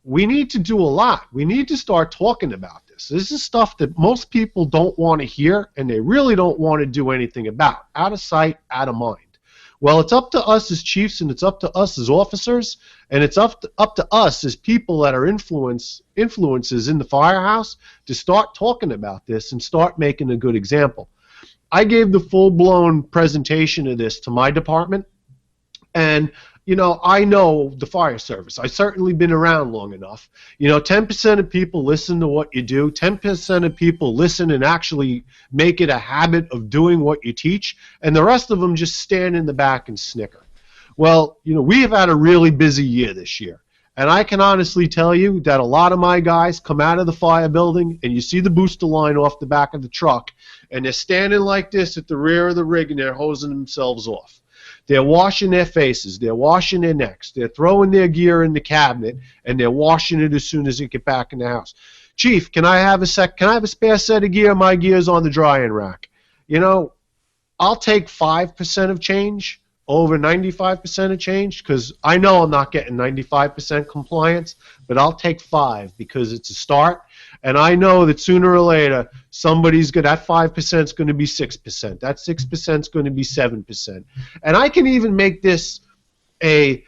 We need to do a lot. We need to start talking about this. This is stuff that most people don't want to hear, and they really don't want to do anything about. Out of sight, out of mind. Well, it's up to us as chiefs, and it's up to us as officers, and it's up to us as people that are influences in the firehouse to start talking about this and start making a good example. I gave the full-blown presentation of this to my department, and I know the fire service. I've certainly been around long enough. 10% of people listen to what you do. 10% of people listen and actually make it a habit of doing what you teach, and the rest of them just stand in the back and snicker. Well, we have had a really busy year this year, And I can honestly tell you that a lot of my guys come out of the fire building, and you see the booster line off the back of the truck, and they're standing like this at the rear of the rig, and they're hosing themselves off. They're washing their faces. They're washing their necks. They're throwing their gear in the cabinet, and they're washing it as soon as they get back in the house. Chief, can I have a spare set of gear? My gear's on the drying rack. You know, I'll take 5% of change over 95% of change, because I know I'm not getting 95% compliance, but I'll take 5 because it's a start, and I know that sooner or later somebody's going, that 5% is going to be 6%, that 6% is going to be 7%, and I can even make this a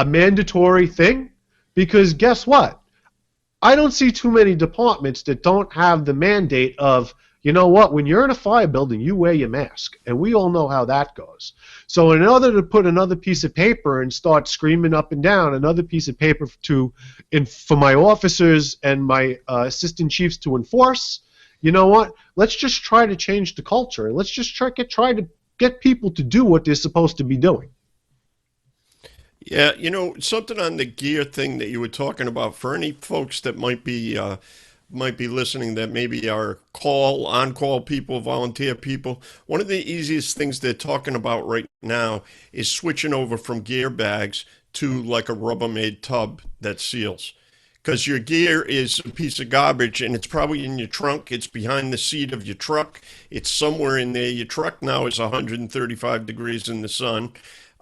mandatory thing, because guess what? I don't see too many departments that don't have the mandate of, you know what, when you're in a fire building, you wear your mask, and we all know how that goes. So in order to put another piece of paper and start screaming up and down, another piece of paper for my officers and my assistant chiefs to enforce, you know what, let's just try to change the culture, and let's just try to get people to do what they're supposed to be doing. Yeah, you know, something on the gear thing that you were talking about, for any folks that might be listening that maybe are on-call people, volunteer people. One of the easiest things they're talking about right now is switching over from gear bags to like a Rubbermaid tub that seals. Because your gear is a piece of garbage, and it's probably in your trunk. It's behind the seat of your truck. It's somewhere in there. Your truck now is 135 degrees in the sun.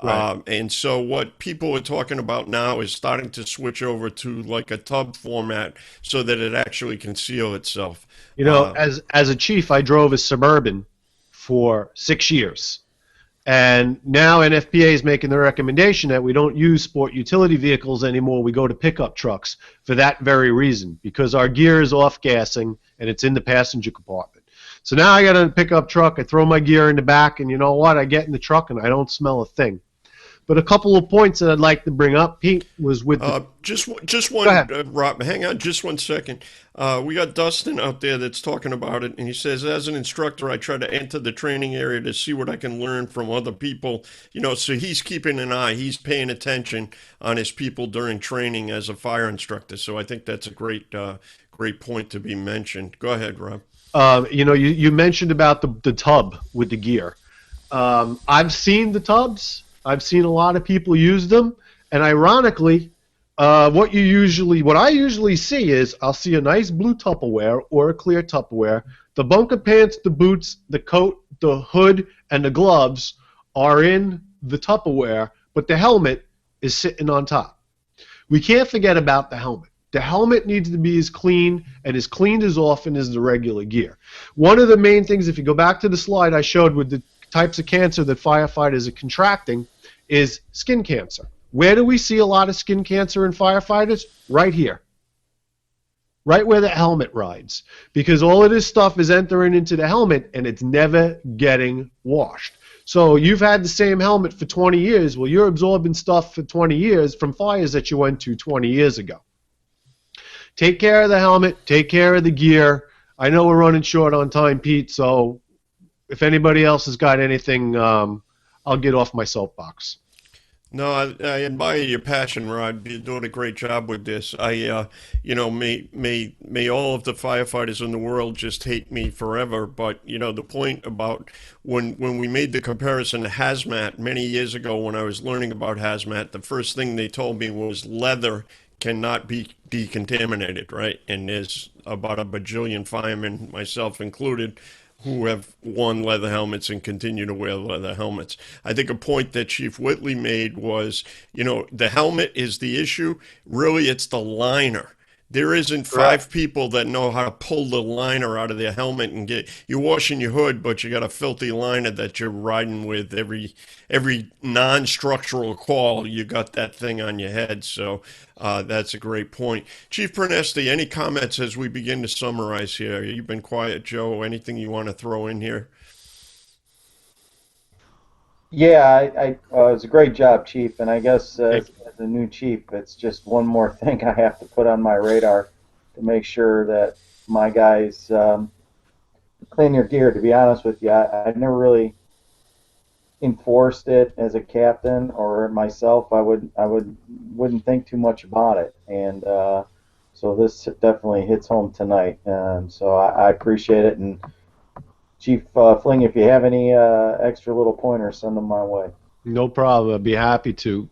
Right. And so what people are talking about now is starting to switch over to like a tub format so that it actually can seal itself. You know, as a chief, I drove a Suburban for 6 years. And now NFPA is making the recommendation that we don't use sport utility vehicles anymore. We go to pickup trucks for that very reason, because our gear is off-gassing and it's in the passenger compartment. So now I got a pickup truck, I throw my gear in the back, and you know what? I get in the truck and I don't smell a thing. But a couple of points that I'd like to bring up, Pete, was with just one, Rob, hang on just 1 second. We got Dustin out there that's talking about it, and he says, as an instructor, I try to enter the training area to see what I can learn from other people. You know, so he's keeping an eye. He's paying attention on his people during training as a fire instructor. So I think that's a great point to be mentioned. Go ahead, Rob. You know, you mentioned about the tub with the gear. I've seen the tubs. I've seen a lot of people use them, and ironically, what I usually see is I'll see a nice blue Tupperware or a clear Tupperware. The bunker pants, the boots, the coat, the hood, and the gloves are in the Tupperware, but the helmet is sitting on top. We can't forget about the helmet. The helmet needs to be as clean and as cleaned as often as the regular gear. One of the main things, if you go back to the slide I showed with the types of cancer that firefighters are contracting, is skin cancer. Where do we see a lot of skin cancer in firefighters? Right here. Right where the helmet rides. Because all of this stuff is entering into the helmet and it's never getting washed. So you've had the same helmet for 20 years. Well, you're absorbing stuff for 20 years from fires that you went to 20 years ago. Take care of the helmet. Take care of the gear. I know we're running short on time, Pete, so if anybody else has got anything, I'll get off my soapbox. No, I admire your passion, Rod. You're doing a great job with this. You know, may all of the firefighters in the world just hate me forever. But you know, the point about when we made the comparison to hazmat many years ago, when I was learning about hazmat, the first thing they told me was leather cannot be decontaminated, right? And there's about a bajillion firemen, myself included, who have worn leather helmets and continue to wear leather helmets. I think a point that Chief Whitley made was, you know, the helmet is the issue. Really, it's the liner. There isn't five people that know how to pull the liner out of their helmet and you're washing your hood, but you got a filthy liner that you're riding with every non-structural call. You got that thing on your head. So that's a great point. Chief Pernesti, any comments as we begin to summarize here? You've been quiet, Joe. Anything you want to throw in here? Yeah, it was a great job, Chief, and I guess as a new chief, it's just one more thing I have to put on my radar to make sure that my guys clean their gear. To be honest with you, I've never really enforced it as a captain or myself. I would wouldn't think too much about it. And so this definitely hits home tonight. So I appreciate it. And Chief Fling, if you have any extra little pointers, send them my way. No problem. I'd be happy to.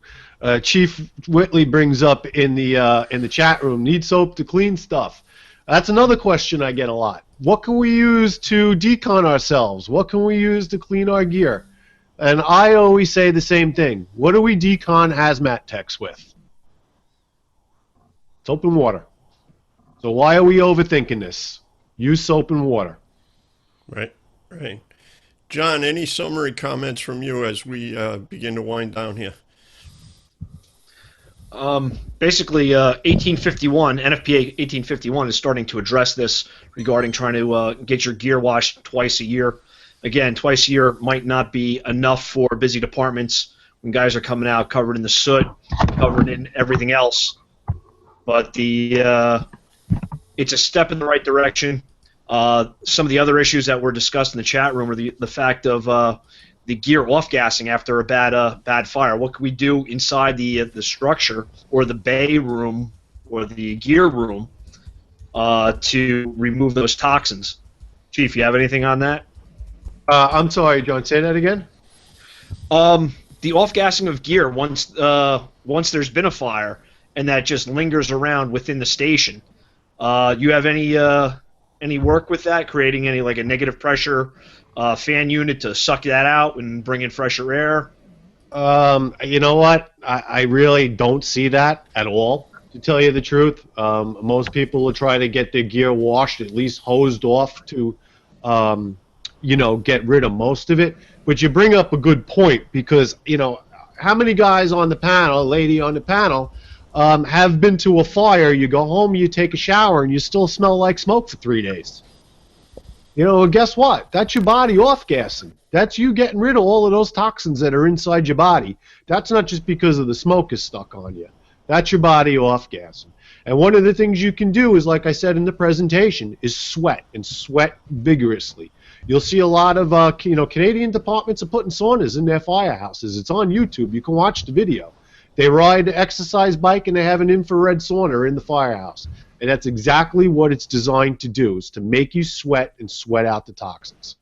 Chief Whitley brings up in the chat room, need soap to clean stuff. That's another question I get a lot. What can we use to decon ourselves? What can we use to clean our gear? And I always say the same thing. What do we decon hazmat techs with? Soap and water. So why are we overthinking this? Use soap and water. Right, right. John, any summary comments from you as we begin to wind down here? Basically, 1851, NFPA 1851 is starting to address this regarding trying to get your gear washed twice a year. Again, twice a year might not be enough for busy departments when guys are coming out covered in the soot, covered in everything else. But it's a step in the right direction. Some of the other issues that were discussed in the chat room are the fact of the gear off-gassing after a bad fire. What can we do inside the structure or the bay room or the gear room to remove those toxins? Chief, you have anything on that? I'm sorry, John. Say that again. The off-gassing of gear once there's been a fire and that just lingers around within the station. You have any work with that, creating any like a negative pressure fan unit to suck that out and bring in fresher air? You know what? I really don't see that at all, to tell you the truth. Most people will try to get their gear washed, at least hosed off to, get rid of most of it. But you bring up a good point because, how many guys on the panel, lady on the panel, have been to a fire, you go home, you take a shower, and you still smell like smoke for 3 days? Guess what? That's your body off-gassing. That's you getting rid of all of those toxins that are inside your body. That's not just because of the smoke is stuck on you. That's your body off-gassing. And one of the things you can do is, like I said in the presentation, is sweat, and sweat vigorously. You'll see a lot of, Canadian departments are putting saunas in their firehouses. It's on YouTube. You can watch the video. They ride an exercise bike and they have an infrared sauna in the firehouse. And that's exactly what it's designed to do, is to make you sweat and sweat out the toxins.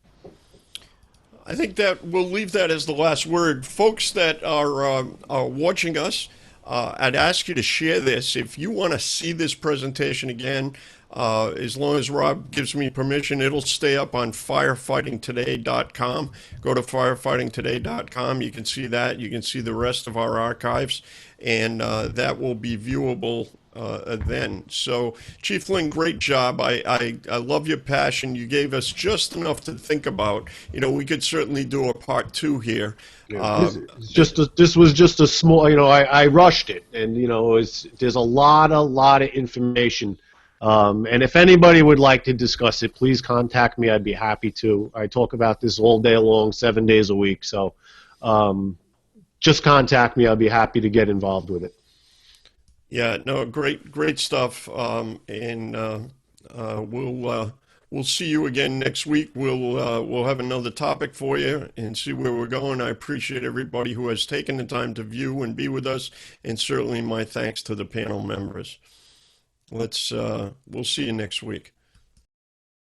I think that we'll leave that as the last word. Folks that are watching us, I'd ask you to share this. If you want to see this presentation again, as long as Rob gives me permission, it'll stay up on firefightingtoday.com. Go to firefightingtoday.com. You can see that. You can see the rest of our archives, and that will be viewable then. So, Chief Fling, great job. I love your passion. You gave us just enough to think about. We could certainly do a part 2 here. This was just a small, I rushed it, and, there's a lot of information. And if anybody would like to discuss it, please contact me. I'd be happy to. I talk about this all day long, 7 days a week. So just contact me. I'll be happy to get involved with it. Yeah, no, great stuff. And we'll see you again next week. We'll have another topic for you and see where we're going. I appreciate everybody who has taken the time to view and be with us, and certainly my thanks to the panel members. We'll see you next week.